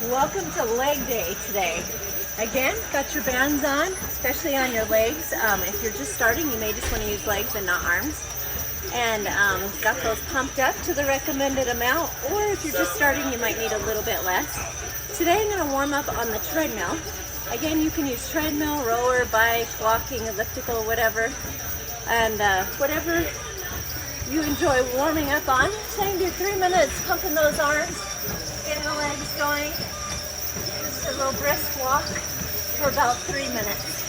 Welcome to leg day today. Again, got your bands on, especially on your legs. If you're just starting, you may just want to use legs and not arms. And got those pumped up to the recommended amount, or if you're just starting, you might need a little bit less. Today I'm going to warm up on the treadmill. Again, you can use treadmill, rower, bike, walking, elliptical, whatever. And whatever you enjoy warming up on. So you can do 3 minutes pumping those arms, getting the legs going. Just a little brisk walk for about 3 minutes.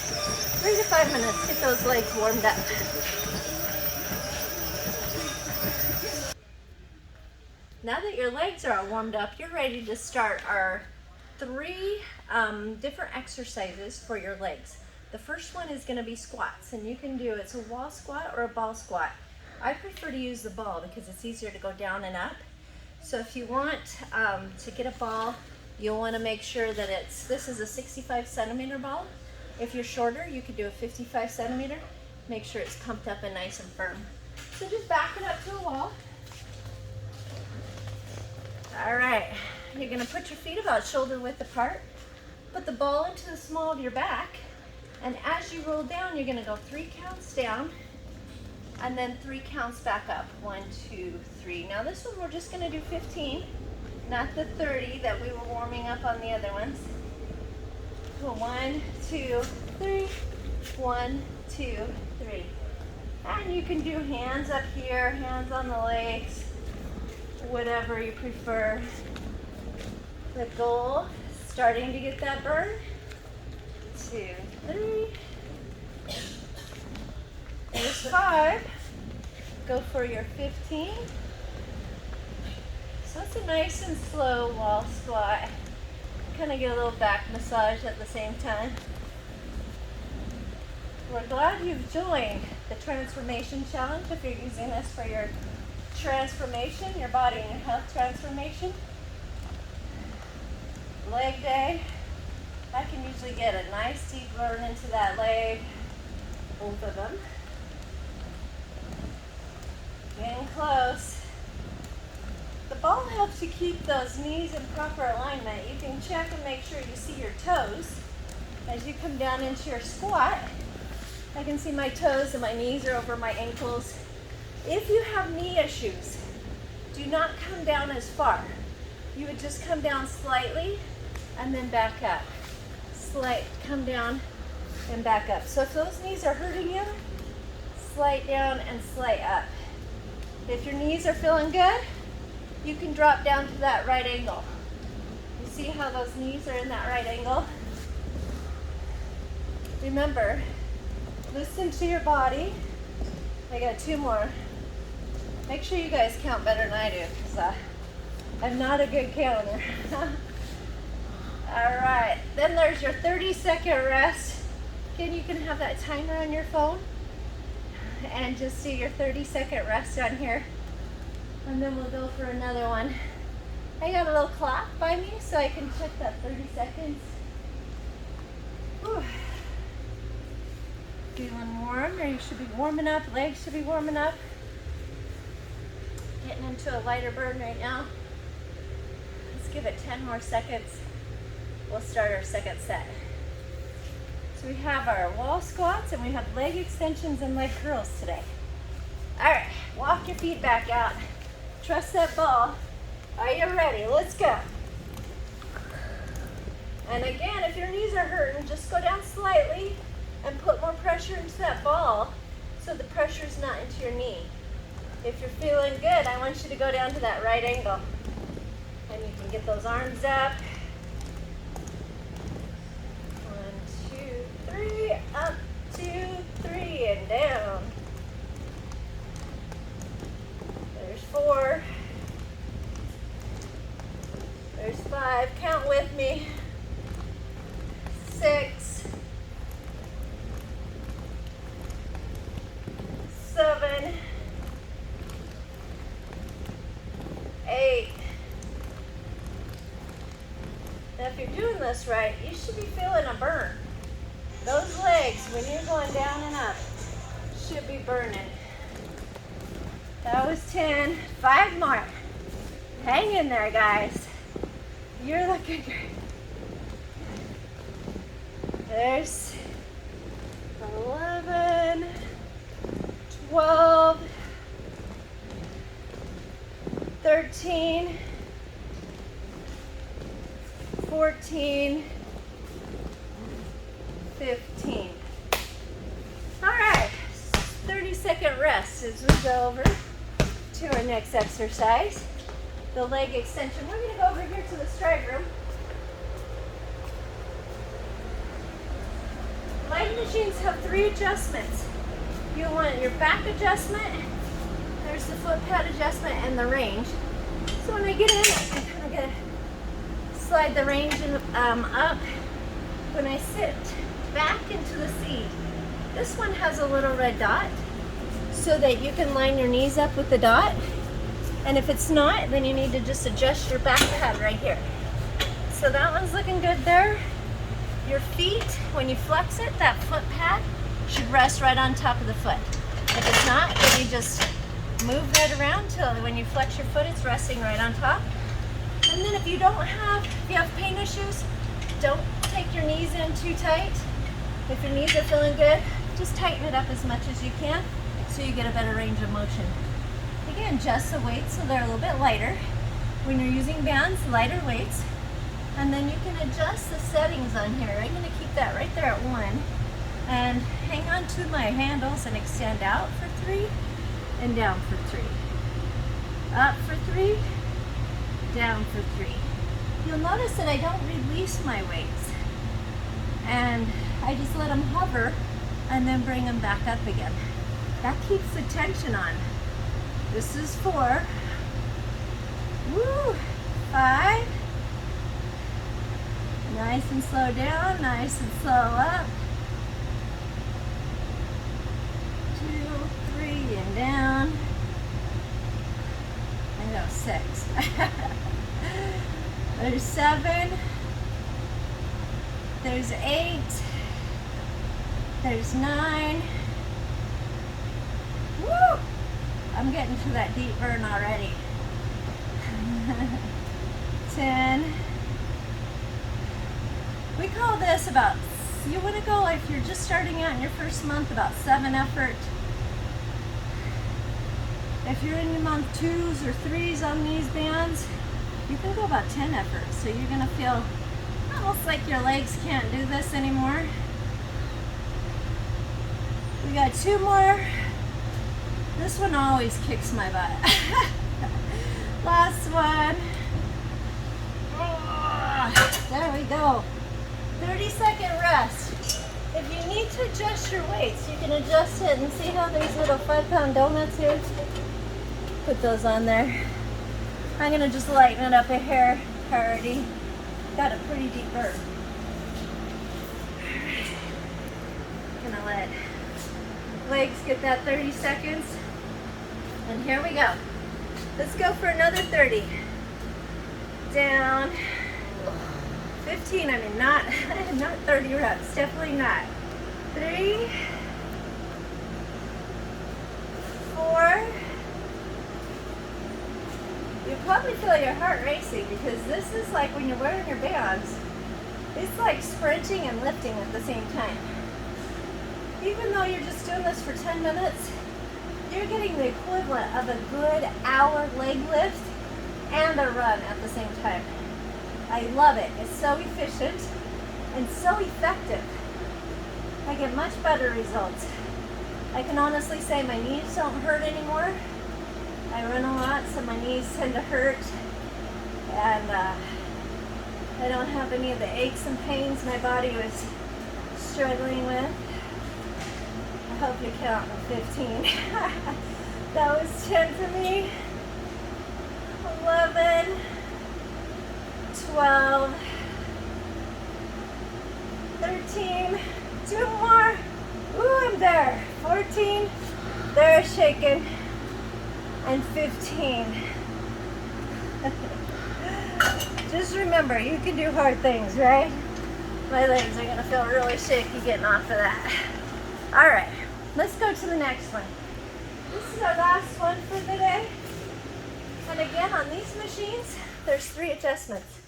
3 to 5 minutes, get those legs warmed up. Now that your legs are all warmed up, you're ready to start our 3 different exercises for your legs. The first one is going to be squats, and you can do it's a wall squat or a ball squat. I prefer to use the ball because it's easier to go down and up. So if you want to get a ball, you'll want to make sure that this is a 65 centimeter ball. If you're shorter, you could do a 55 centimeter. Make sure it's pumped up and nice and firm. So just back it up to a wall. All right, you're going to put your feet about shoulder width apart. Put the ball into the small of your back. And as you roll down, you're going to go 3 counts down and then 3 counts back up. 1, 2, 3. Now this one we're just going to do 15, not the 30 that we were warming up on the other ones. 1, 2, 3. 1, 2, 3. And you can do hands up here, hands on the legs, whatever you prefer. The goal, starting to get that burn. 2, 3. There's 5. Go for your 15. So it's a nice and slow wall squat. Kind of get a little back massage at the same time. We're glad you've joined the Transformation Challenge if you're using this for your transformation, your body and your health transformation. Leg day. I can usually get a nice deep burn into that leg, both of them. Getting close. The ball helps you keep those knees in proper alignment. You can check and make sure you see your toes as you come down into your squat. I can see my toes and my knees are over my ankles. If you have knee issues, do not come down as far. You would just come down slightly and then back up. Come down and back up. So if those knees are hurting you, slight down and slight up. If your knees are feeling good, you can drop down to that right angle. You see how those knees are in that right angle? Remember, listen to your body. I got 2 more. Make sure you guys count better than I do, because I'm not a good counter. All right, then there's your 30-second rest. Again, you can have that timer on your phone and just do your 30-second rest down here. And then we'll go for another one. I got a little clock by me so I can check that 30 seconds. Whew. Feeling warm, or you should be warming up, legs should be warming up. Getting into a lighter burn right now. Let's give it 10 more seconds. We'll start our second set. So we have our wall squats and we have leg extensions and leg curls today. All right, walk your feet back out. Trust that ball. Are you ready? Let's go. And again, if your knees are hurting, just go down slightly and put more pressure into that ball so the pressure's not into your knee. If you're feeling good, I want you to go down to that right angle. And you can get those arms up. 1, 2, 3, up, 2, 3, and down. There's 4. There's 5. Count with me. 6. 7. 8. Now if you're doing this right, you should be feeling a burn. Those legs, when you're going down and up, should be burning. That was 10. 5 more. Hang in there, guys. You're looking great. There's 11, 12, 13, 14, 15. All right, 30-second rest as we go over to our next exercise, the leg extension. We're going to go over here to the stride room. Leg machines have 3 adjustments. You want your back adjustment, there's the foot pad adjustment, and the range. So when I get in, I kind of get to slide the range up. When I sit back into the seat, this one has a little red dot so that you can line your knees up with the dot. And if it's not, then you need to just adjust your back pad right here. So that one's looking good there. Your feet, when you flex it, that foot pad should rest right on top of the foot. If it's not, then you just move that around till when you flex your foot, it's resting right on top. And then if you have pain issues, don't take your knees in too tight. If your knees are feeling good, just tighten it up as much as you can so you get a better range of motion. Again, adjust the weights so they're a little bit lighter. When you're using bands, lighter weights. And then you can adjust the settings on here. I'm going to keep that right there at 1. And hang on to my handles and extend out for 3 and down for 3. Up for 3, down for 3. You'll notice that I don't release my weights. And I just let them hover and then bring them back up again. That keeps the tension on. This is 4. Woo! 5. Nice and slow down, nice and slow up. 2, 3, and down. I know, 6. There's 7. There's 8. There's 9. Woo! I'm getting to that deep burn already. 10. We call this about, you want to go, if you're just starting out in your first month, about 7 effort. If you're in your month 2s or 3s on these bands, you can go about 10 effort. So you're going to feel almost like your legs can't do this anymore. We got 2 more. This one always kicks my butt. Last one. Oh, there we go. 30-second rest. If you need to adjust your weights, you can adjust it and see how these little 5-pound donuts here? Put those on there. I'm gonna just lighten it up a hair. Already got a pretty deep burn. Gonna let legs get that 30 seconds. And here we go. Let's go for another 30. Down. 15, I mean not 30 reps, definitely not. 3, 4. You probably feel your heart racing because this is like when you're wearing your bands, it's like sprinting and lifting at the same time. Even though you're just doing this for 10 minutes, you're getting the equivalent of a good hour leg lift and a run at the same time. I love it. It's so efficient and so effective. I get much better results. I can honestly say my knees don't hurt anymore. I run a lot, so my knees tend to hurt. And I don't have any of the aches and pains my body was struggling with. I hope you count the 15. That was 10 for me. 11. 12, 13, 2 more. Ooh, I'm there. 14, they're shaking, and 15. Just remember, you can do hard things, right? My legs are gonna feel really shaky getting off of that. All right, let's go to the next one. This is our last one for the day. And again, on these machines, there's 3 adjustments.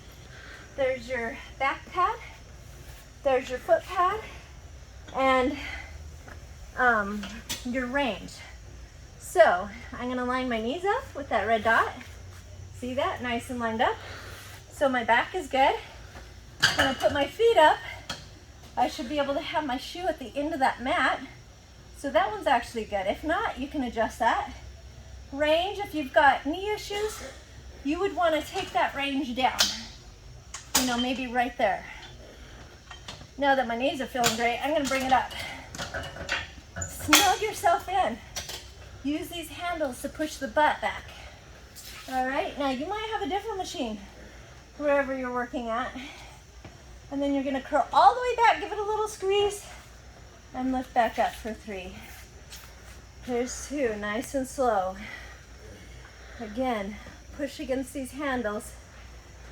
There's your back pad, there's your foot pad, and your range. So I'm gonna line my knees up with that red dot. See that? Nice and lined up. So my back is good. When I put my feet up, I should be able to have my shoe at the end of that mat. So that one's actually good. If not, you can adjust that. Range, if you've got knee issues, you would want to take that range down. You know, maybe right there. Now that my knees are feeling great, I'm going to bring it up. Snug yourself in. Use these handles to push the butt back. All right, now you might have a different machine wherever you're working at. And then you're going to curl all the way back, give it a little squeeze, and lift back up for 3. Here's 2, nice and slow. Again, push against these handles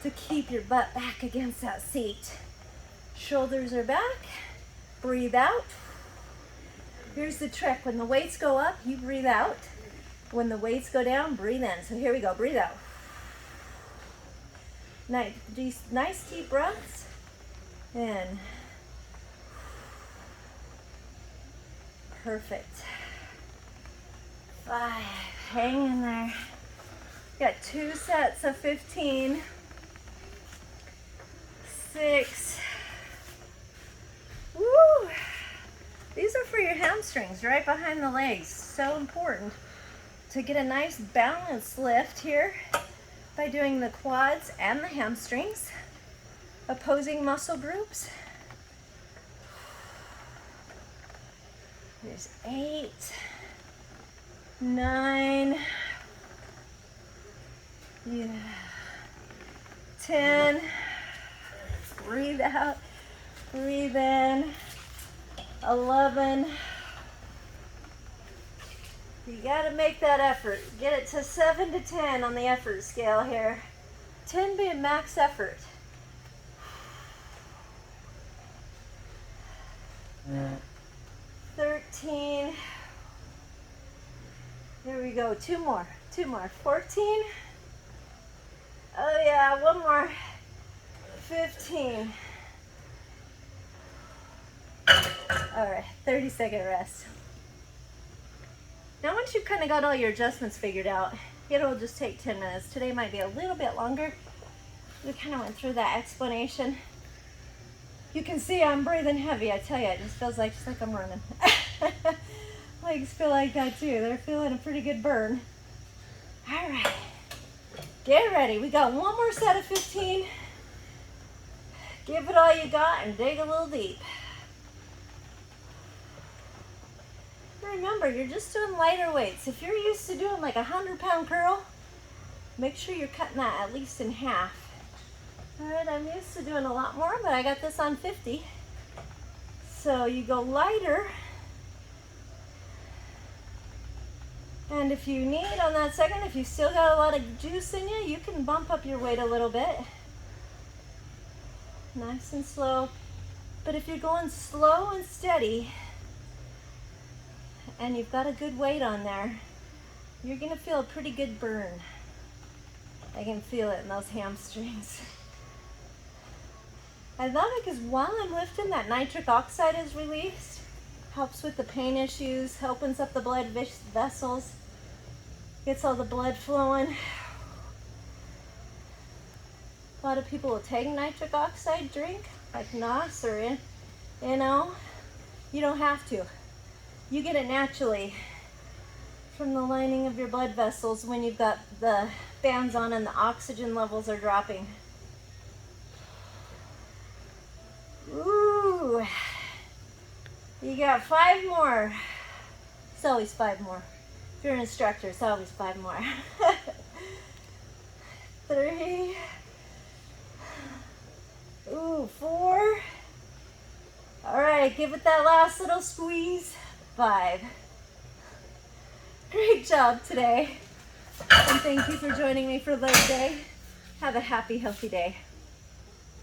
to keep your butt back against that seat. Shoulders are back, breathe out. Here's the trick, when the weights go up, you breathe out. When the weights go down, breathe in. So here we go, breathe out. Nice deep breaths. In. Perfect. 5, hang in there. Got 2 sets of 15. 6. Woo! These are for your hamstrings, right behind the legs. So important to get a nice balanced lift here by doing the quads and the hamstrings, opposing muscle groups. There's 8, 9, yeah, 10, breathe out, breathe in, 11. You gotta make that effort. Get it to 7 to 10 on the effort scale here. 10 being max effort. 13. There we go. 2 more. 2 more. 14. Oh yeah, 1 more. 15. All right, 30-second rest. Now once you've kind of got all your adjustments figured out, it'll just take 10 minutes. Today might be a little bit longer. We kind of went through that explanation. You can see I'm breathing heavy. I tell you, it just feels like I'm running. Legs feel like that too. They're feeling a pretty good burn. All right, get ready. We got 1 more set of 15. Give it all you got and dig a little deep. Remember, you're just doing lighter weights. If you're used to doing like a 100-pound curl, make sure you're cutting that at least in half. All right, I'm used to doing a lot more, but I got this on 50. So you go lighter. And if you need on that second, if you still got a lot of juice in you, you can bump up your weight a little bit. Nice and slow. But if you're going slow and steady, and you've got a good weight on there, you're gonna feel a pretty good burn. I can feel it in those hamstrings. I love it because while I'm lifting, that nitric oxide is released. Helps with the pain issues, opens up the blood vessels, gets all the blood flowing. A lot of people will take nitric oxide drink, like NOS or NO. You don't have to. You get it naturally from the lining of your blood vessels when you've got the bands on and the oxygen levels are dropping. Ooh, you got 5 more. It's always 5 more. If you're an instructor, it's always 5 more. 3. Ooh, 4. All right, give it that last little squeeze. 5. Great job today. And thank you for joining me for leg day. Have a happy, healthy day.